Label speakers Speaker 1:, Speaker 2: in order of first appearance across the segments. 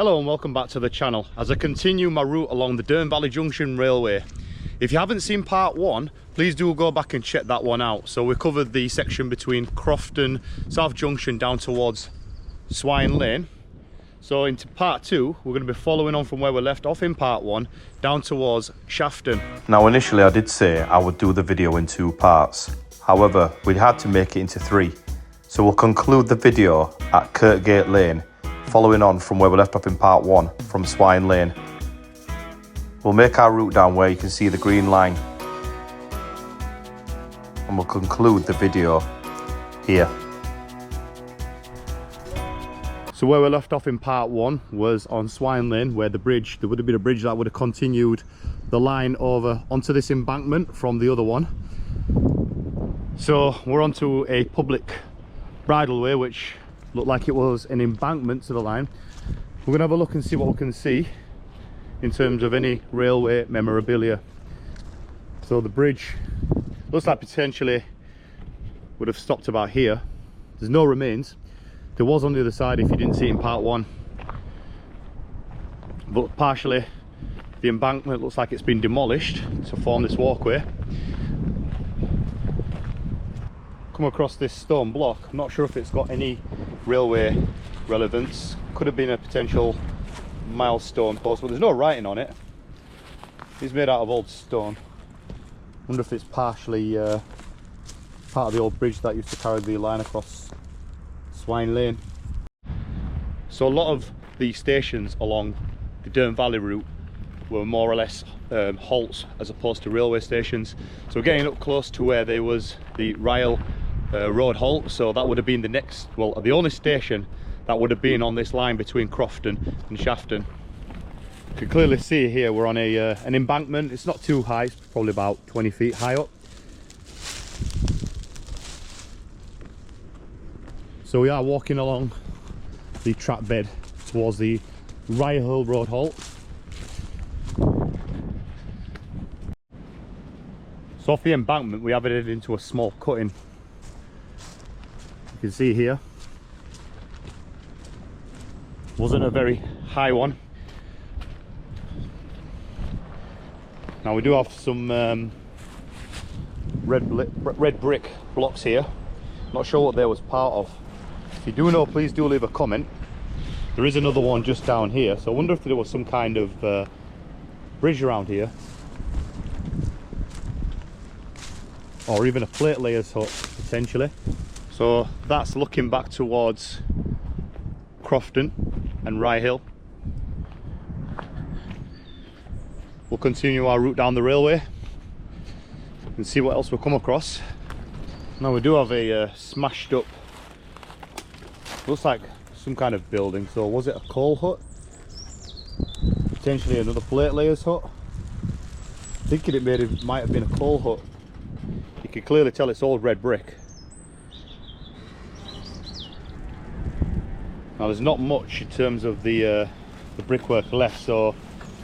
Speaker 1: Hello and welcome back to the channel as I continue my route along the Dearne Valley Junction Railway. If you haven't seen part one, please do go back and check that one out. So we covered the section between Crofton, South Junction down towards Swine Lane. So into part two, we're going to be following on from where we left off in part one, down towards Shafton.
Speaker 2: Now initially I did say I would do the video in two parts. However, we had to make it into three. So we'll conclude the video at Kirkgate Lane, following on from where we left off in part one, from Swine Lane. We'll make our route down where you can see the green line. And we'll conclude the video here.
Speaker 1: So where we left off in part one was on Swine Lane, where there would have been a bridge that would have continued the line over onto this embankment from the other one. So we're onto a public bridleway which looked like it was an embankment to the line. We're gonna have a look and see what we can see in terms of any railway memorabilia. So the bridge looks like potentially would have stopped about here. There's no remains. There was on the other side if you didn't see it in part one, but partially the embankment looks like it's been demolished to form this walkway. Come across this stone block. I'm not sure if it's got any railway relevance. Could have been a potential milestone post, but there's no writing on it. It's made out of old stone. Wonder if it's partially part of the old bridge that used to carry the line across Swine Lane. So a lot of the stations along the Dearne Valley route were more or less halts as opposed to railway stations. So we're getting up close to where there was the Ryhill Halt, so that would have been the next, well, the only station that would have been on this line between Crofton and Shafton. You can clearly see here we're on an embankment. It's not too high, it's probably about 20 feet high up. So we are walking along the track bed towards the Ryhill Halt. So off the embankment we have headed into a small cutting. You can see here, wasn't a very high one. Now we do have some red brick blocks here. Not sure what they was part of. If you do know, please do leave a comment. There is another one just down here, so I wonder if there was some kind of bridge around here, or even a plate layer's hut potentially. So that's looking back towards Crofton and Ryhill. We'll continue our route down the railway and see what else we'll come across. Now we do have a smashed up, looks like some kind of building. So was it a coal hut? Potentially another plate layer's hut. Thinking it might have been a coal hut. You can clearly tell it's old red brick. Now there's not much in terms of the brickwork left, so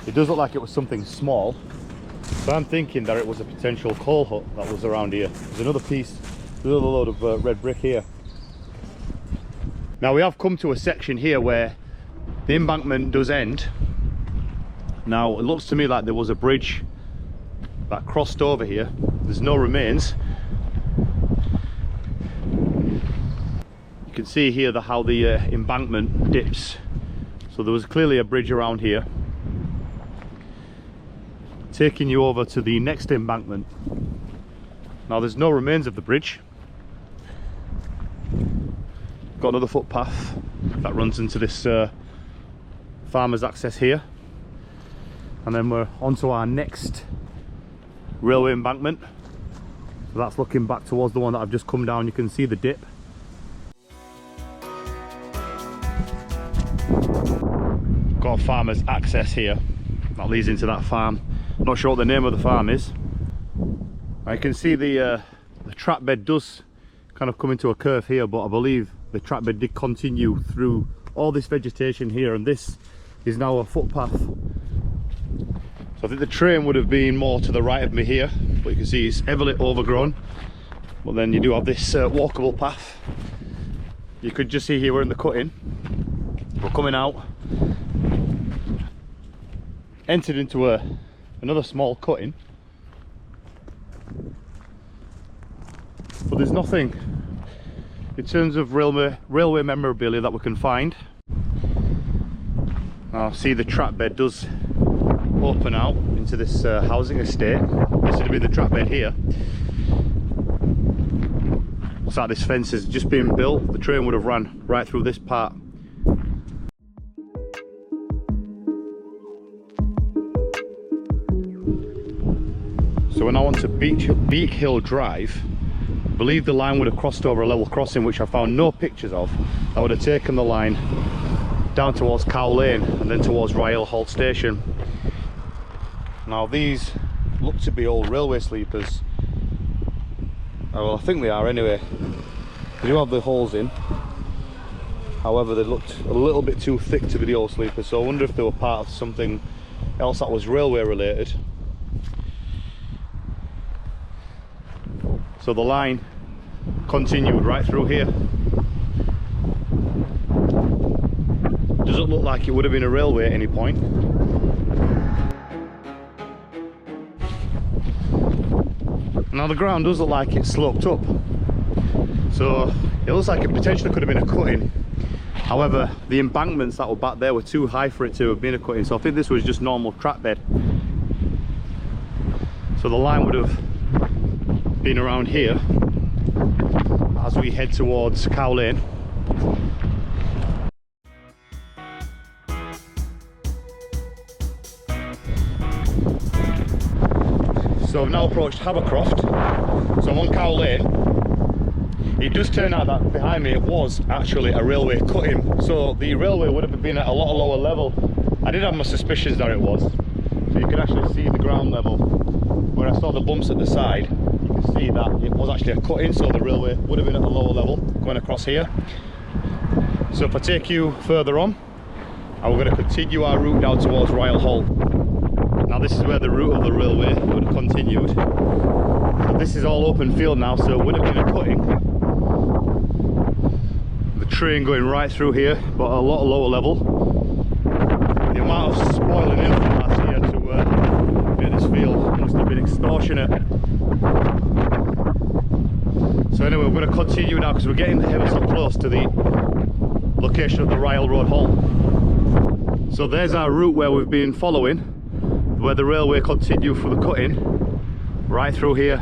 Speaker 1: it does look like it was something small. So I'm thinking that it was a potential coal hut that was around here. There's another load of red brick here. Now we have come to a section here where the embankment does end. Now it looks to me like there was a bridge that crossed over here. There's no remains. You can see here how the embankment dips. So there was clearly a bridge around here, taking you over to the next embankment. Now there's no remains of the bridge. Got another footpath that runs into this farmer's access here, and then we're onto our next railway embankment. So that's looking back towards the one that I've just come down. You can see the dip. Got a farmer's access here that leads into that farm. Not sure what the name of the farm is. I can see the track bed does kind of come into a curve here, but I believe the track bed did continue through all this vegetation here, and this is now a footpath. So I think the train would have been more to the right of me here, but you can see it's heavily overgrown. But then you do have this walkable path. You could just see here we're in the cutting. We're coming out. entered into another small cutting, but there's nothing in terms of railway memorabilia that we can find. Now see, the track bed does open out into this housing estate. This would be the track bed here. Looks like this fence has just been built. The train would have run right through this part. So when I went to Beak Hill Drive, I believe the line would have crossed over a level crossing, which I found no pictures of. I would have taken the line down towards Cow Lane and then towards Ryhill Halt station. Now these look to be old railway sleepers. Well, I think they are anyway. They do have the holes in. However, they looked a little bit too thick to be the old sleepers, so I wonder if they were part of something else that was railway related. So the line continued right through here. Doesn't look like it would have been a railway at any point. Now the ground does look like it sloped up, so it looks like it potentially could have been a cutting. However, the embankments that were back there were too high for it to have been a cutting, so I think this was just normal track bed. So the line would have been around here as we head towards Cow Lane. So I've now approached Havercroft, so I'm on Cow Lane. It does turn out that behind me it was actually a railway cutting, so the railway would have been at a lot lower level. I did have my suspicions that it was, so you can actually see the ground level. Where I saw the bumps at the side, you can see that it was actually a cutting, so the railway would have been at a lower level going across here. So if I take you further on, and we're going to continue our route down towards Ryhill Halt. Now this is where the route of the railway would have continued. So this is all open field now, so it would have been a cutting. The train going right through here, but a lot lower level. The amount of spoiling in from last year to get this field must have been extortionate. So anyway, we're going to continue now because we're getting ever so close to the location of the Ryhill Road Halt. So there's our route where we've been following, where the railway continued for the cutting right through here.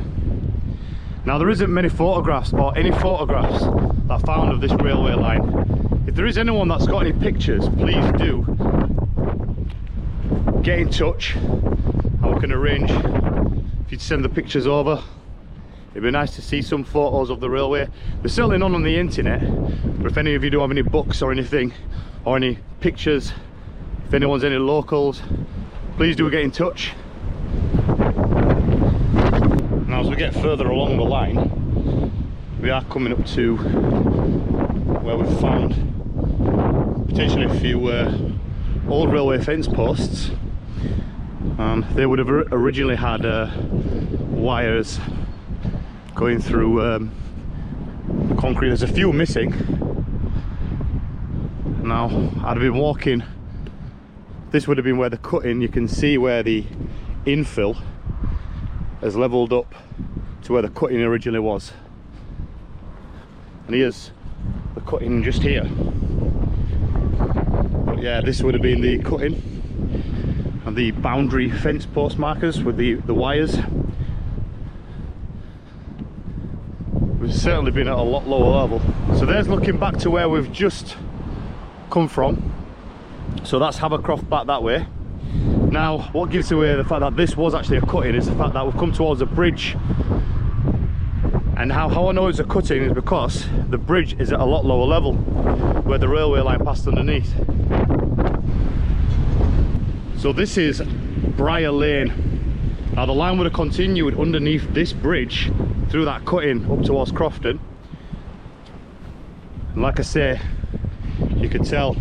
Speaker 1: Now there isn't many photographs or any photographs that I found of this railway line. If there is anyone that's got any pictures, please do get in touch and we can arrange if you'd send the pictures over. It'd be nice to see some photos of the railway. They're certainly not on the internet, but if any of you do have any books or anything, or any pictures, if anyone's any locals, please do get in touch. Now as we get further along the line, we are coming up to where we've found potentially a few old railway fence posts. They would have originally had wires going through the concrete. There's a few missing. Now I'd have been walking, this would have been where the cutting, you can see where the infill has levelled up to where the cutting originally was. And here's the cutting just here. But yeah, this would have been the cutting and the boundary fence post markers with the wires. We've certainly been at a lot lower level. So there's looking back to where we've just come from. So that's Havercroft back that way. Now what gives away the fact that this was actually a cutting is the fact that we've come towards a bridge. And how I know it's a cutting is because the bridge is at a lot lower level where the railway line passed underneath. So this is Brier Lane. Now the line would have continued underneath this bridge through that cutting up towards Crofton. And like I say, you can tell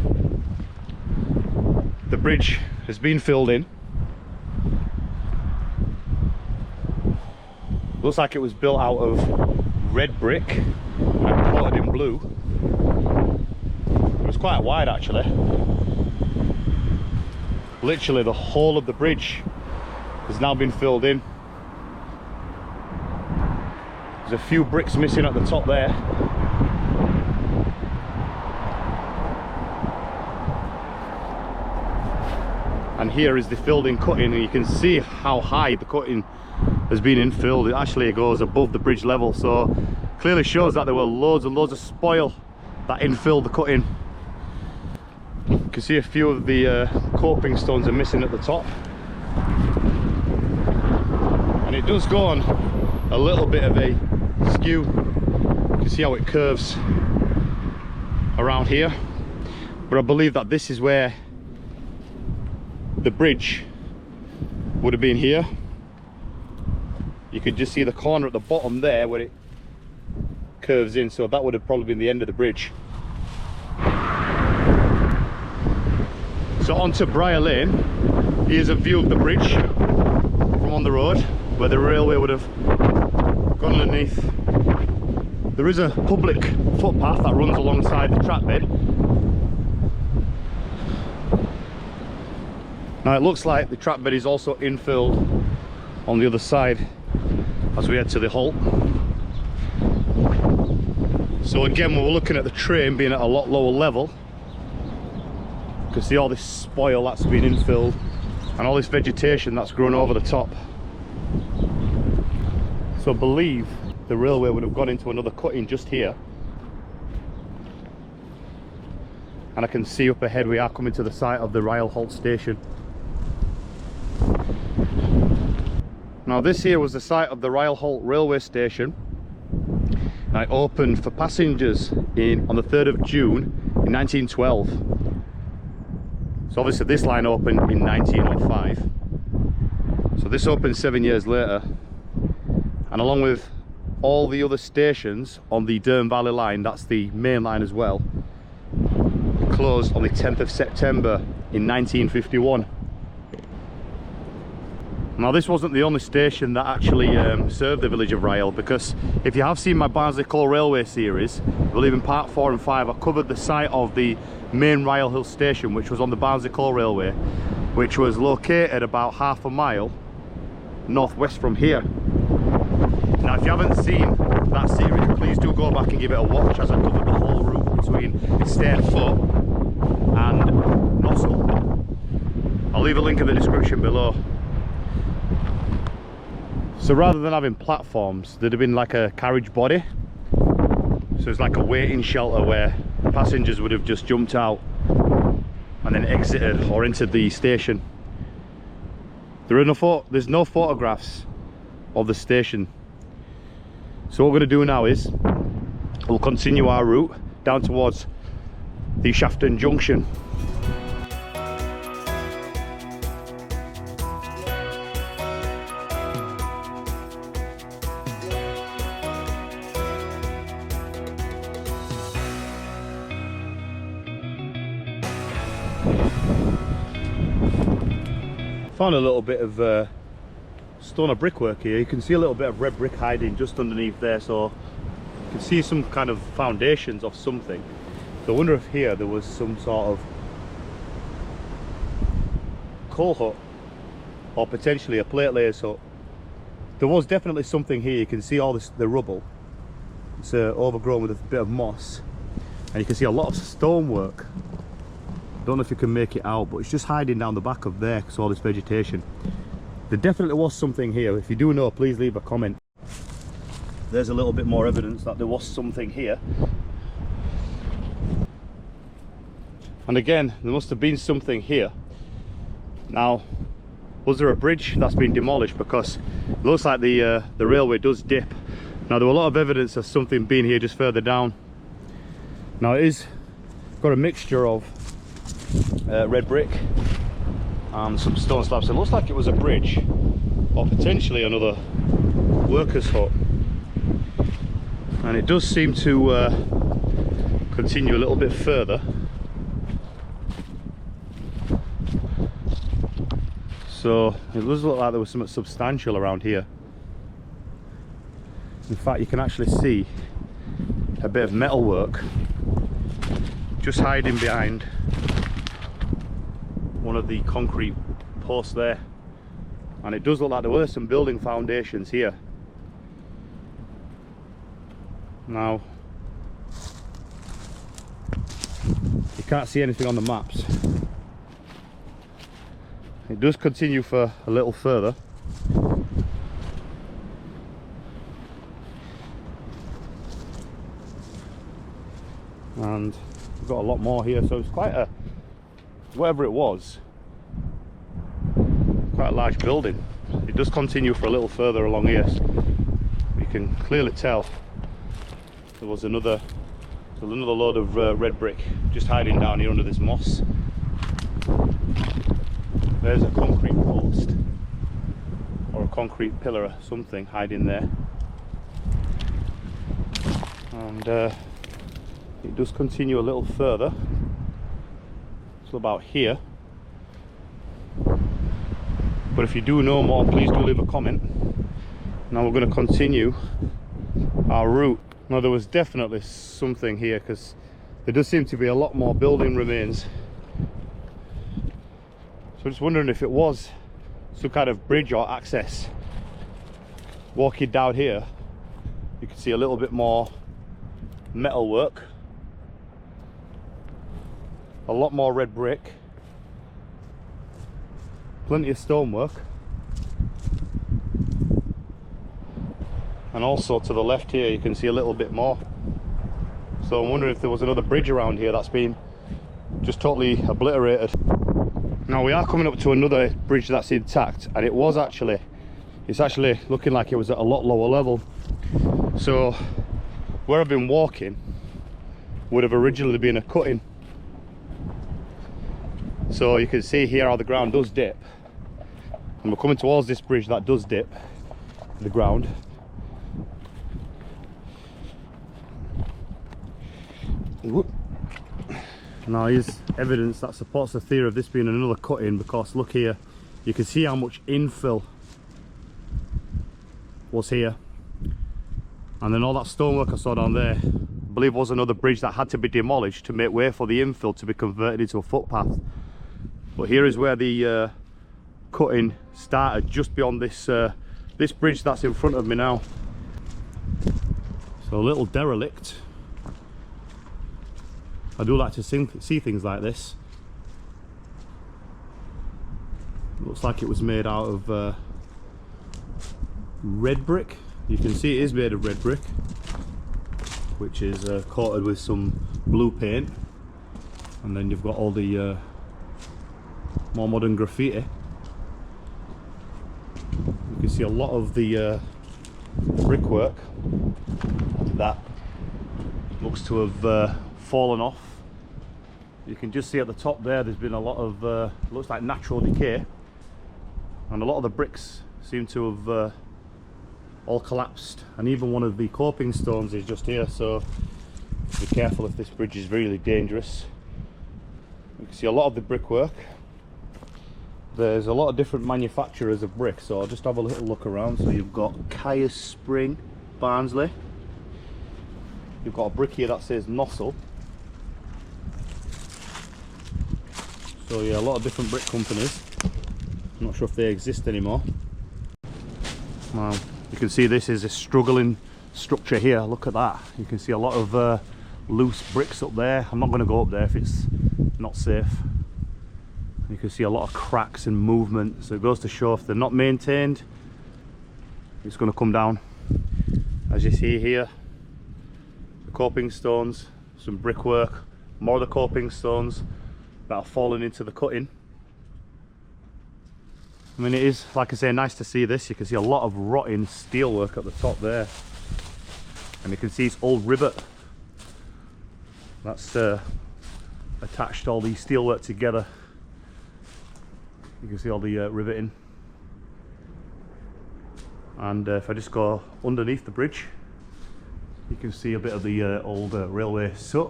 Speaker 1: the bridge has been filled in. Looks like it was built out of red brick and coated in blue. It was quite wide actually. literally the whole of the bridge has now been filled in. There's a few bricks missing at the top there. And here is the filled in cutting, and you can see how high the cutting has been infilled. It actually goes above the bridge level, so clearly shows that there were loads and loads of spoil that infilled the cutting. You can see a few of the coping stones are missing at the top, and it does go on a little bit of a skew. You can see how it curves around here, but I believe that this is where the bridge would have been here. You could just see the corner at the bottom there where it curves in, so that would have probably been the end of the bridge. So onto Brier Lane. Here's a view of the bridge from on the road where the railway would have gone underneath. There is a public footpath that runs alongside the trackbed. Now it looks like the trackbed is also infilled on the other side as we head to the halt. So again, we're looking at the train being at a lot lower level. You can see all this spoil that's been infilled and all this vegetation that's grown over the top. So I believe the railway would have gone into another cutting just here. And I can see up ahead we are coming to the site of the Ryhill Halt station. Now this here was the site of the Ryhill Halt railway station. It opened for passengers on the 3rd of June in 1912. So obviously this line opened in 1905. So this opened 7 years later. And along with all the other stations on the Dearne Valley line, that's the main line as well, it closed on the 10th of September in 1951. Now this wasn't the only station that actually served the village of Ryhill, because if you have seen my Barnsley Coal Railway series, I believe in part 4 and 5 I covered the site of the main Ryhill Hill station, which was on the Barnsley Coal Railway, which was located about half a mile northwest from here. Now if you haven't seen that series, please do go back and give it a watch, as I covered the whole route between Stairfoot and Nossal. I'll leave a link in the description below. So rather than having platforms, there'd have been like a carriage body. So it's like a waiting shelter where passengers would have just jumped out and then exited or entered the station. There's no photographs of the station. So what we're going to do now is we'll continue our route down towards the Shafton Junction. Found a little bit of stone or brickwork here. You can see a little bit of red brick hiding just underneath there, so you can see some kind of foundations of something. So I wonder if here there was some sort of coal hut or potentially a plate layers hut. There was definitely something here. You can see all the rubble. It's overgrown with a bit of moss, and you can see a lot of stonework. Don't know if you can make it out, but it's just hiding down the back of there because all this vegetation. There definitely was something here. If you do know, please leave a comment. There's a little bit more evidence that there was something here. And again, there must have been something here. Now, was there a bridge that's been demolished? Because it looks like the railway does dip. Now, there were a lot of evidence of something being here just further down. Now, it is got a mixture of red brick and some stone slabs. It looks like it was a bridge or potentially another workers' hut, and it does seem to continue a little bit further. So it does look like there was something substantial around here. In fact, you can actually see a bit of metalwork just hiding behind one one of the concrete posts there, and it does look like there were some building foundations here. Now you can't see anything on the maps. It does continue for a little further. And we've got a lot more here, so it's quite a, whatever it was, quite a large building. It does continue for a little further along here. You can clearly tell there was another load of red brick just hiding down here under this moss. There's a concrete post or a concrete pillar or something hiding there, and it does continue a little further, so about here. But if you do know more, please do leave a comment. Now we're going to continue our route. Now there was definitely something here, because there does seem to be a lot more building remains. So I'm just wondering if it was some kind of bridge or access. Walking down here, you can see a little bit more metalwork, a lot more red brick, plenty of stonework, and also to the left here you can see a little bit more. So I'm wondering if there was another bridge around here that's been just totally obliterated. Now we are coming up to another bridge that's intact, and it's actually looking like it was at a lot lower level. So where I've been walking would have originally been a cutting. So you can see here how the ground does dip, and we're coming towards this bridge that does dip the ground. Now here's evidence that supports the theory of this being another cut-in, because look here, you can see how much infill was here, and then all that stonework I saw down there, I believe was another bridge that had to be demolished to make way for the infill to be converted into a footpath. But here is where the cut-in started, just beyond this this bridge that's in front of me now. So a little derelict. I do like to see things like this. Looks like it was made out of red brick. You can see it is made of red brick, which is coated with some blue paint, and then you've got all the more modern graffiti. You can see a lot of the brickwork that looks to have fallen off. You can just see at the top there's been a lot of looks like natural decay, and a lot of the bricks seem to have all collapsed, and even one of the coping stones is just here, so be careful if this bridge is really dangerous. You can see a lot of the brickwork. There's a lot of different manufacturers of brick, so I'll just have a little look around. So you've got Caius Spring, Barnsley. You've got a brick here that says Nossel. So yeah, a lot of different brick companies. I'm not sure if they exist anymore. Now you can see this is a struggling structure here. Look at that. You can see a lot of loose bricks up there. I'm not going to go up there if it's not safe. You can see a lot of cracks and movement, so it goes to show if they're not maintained, it's going to come down. As you see here, the coping stones, some brickwork, more of the coping stones that are falling into the cutting. I mean, it is, like I say, nice to see this. You can see a lot of rotting steelwork at the top there, and you can see it's old rivet that's attached all these steelwork together. You can see all the riveting, and if I just go underneath the bridge, you can see a bit of the old railway soot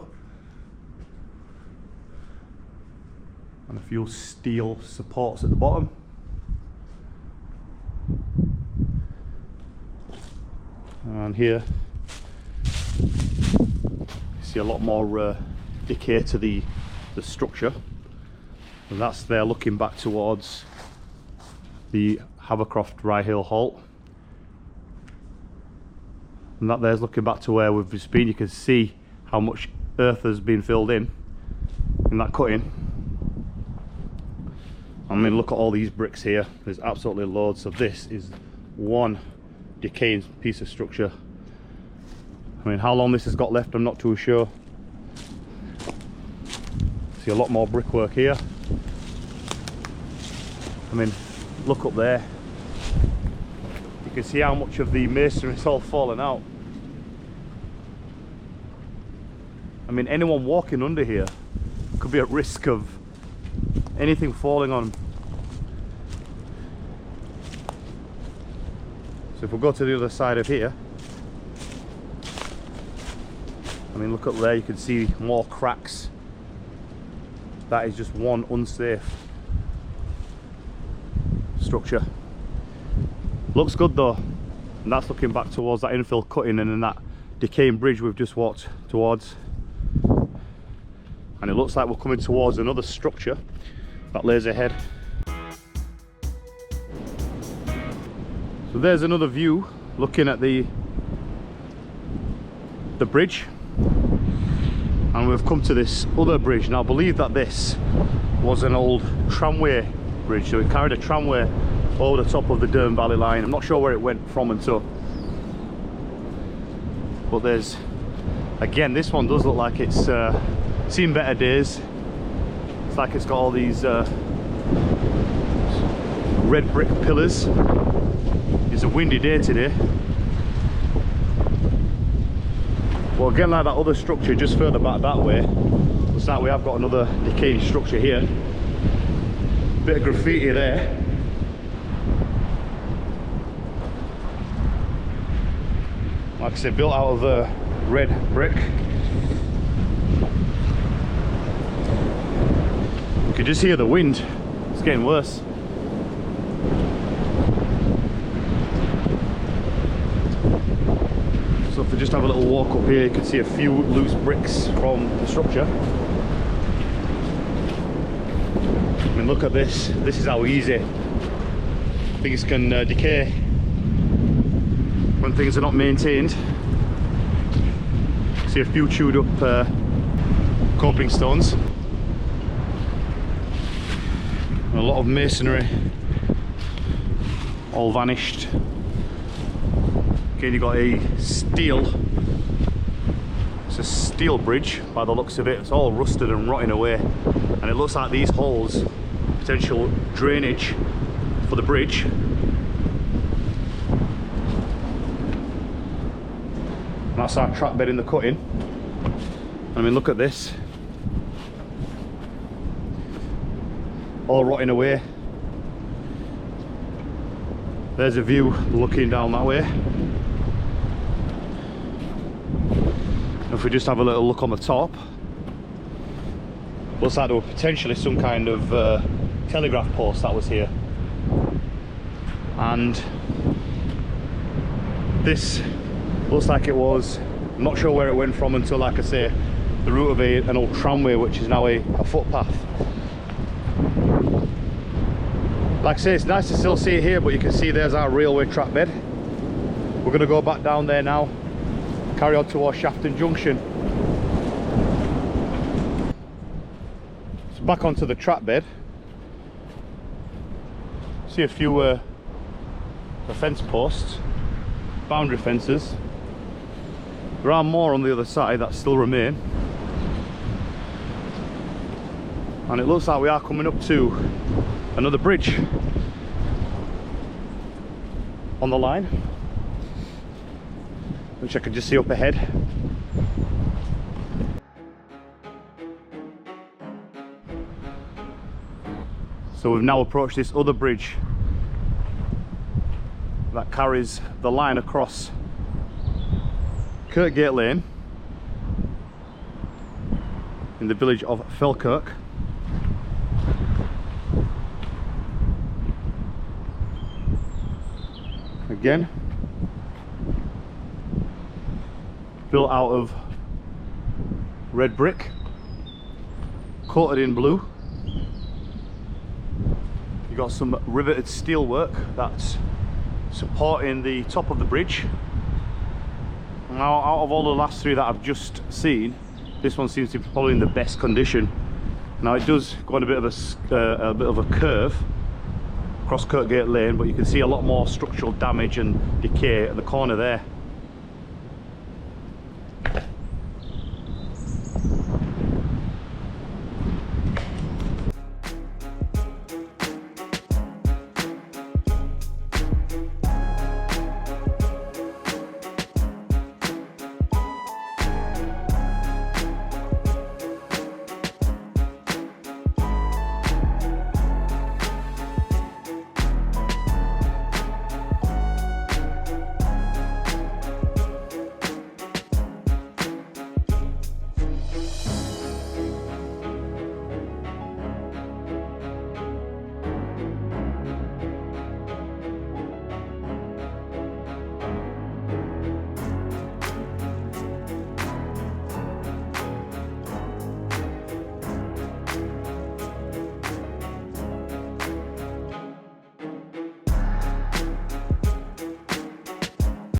Speaker 1: and a few steel supports at the bottom. And here you see a lot more decay to the structure. and that's there looking back towards the Ryhill Halt, and that there's looking back to where we've just been. You can see how much earth has been filled in that cutting. I mean, look at all these bricks here, there's absolutely loads. So this is one decaying piece of structure. I mean, how long this has got left I'm not too sure. See a lot more brickwork here. I mean, look up there, you can see how much of the masonry is all fallen out. I mean, anyone walking under here could be at risk of anything falling on. So if we go to the other side of here, I mean, look up there, you can see more cracks. That is just one unsafe structure. Looks good though, and that's looking back towards that infill cutting and then that decaying bridge we've just walked towards. And it looks like we're coming towards another structure that lays ahead. So there's another view looking at the bridge, and we've come to this other bridge. Now I believe that this was an old tramway bridge, so it carried a tramway over the top of the Dearne Valley line. I'm not sure where it went from and to, but there's, again, this one does look like it's seen better days. It's like it's got all these red brick pillars. It's a windy day today, but again, like that other structure just further back that way, looks like we have got another decaying structure here. Bit of graffiti there. Like I said, built out of red brick. You can just hear the wind, it's getting worse. So if we just have a little walk up here, you can see a few loose bricks from the structure. I mean, look at this. This is how easy things can decay when things are not maintained. See a few chewed up coping stones. And a lot of masonry all vanished. Again, you've got a steel, it's a steel bridge by the looks of it. It's all rusted and rotting away, and it looks like these holes, potential drainage for the bridge. And that's our track bed in the cutting. I mean, look at this, all rotting away. There's a view looking down that way. If we just have a little look on the top, looks like there were potentially some kind of telegraph post that was here, and this looks like it was, I'm not sure where it went from until, like I say, the route of an old tramway, which is now a footpath. Like I say, it's nice to still see it here, but you can see there's our railway track bed. We're going to go back down there now, carry on towards Shafton Junction. So back onto the track bed. See a few fence posts, boundary fences. There are more on the other side that still remain. And it looks like we are coming up to another bridge on the line, which I can just see up ahead. So we've now approached this other bridge that carries the line across Kirkgate Lane in the village of Falkirk. Again, built out of red brick, coated in blue. You've got some riveted steelwork that's supporting the top of the bridge. Now, out of all the last three that I've just seen, this one seems to be probably in the best condition. Now, it does go on a bit of a curve across Kirkgate Lane, but you can see a lot more structural damage and decay at the corner there.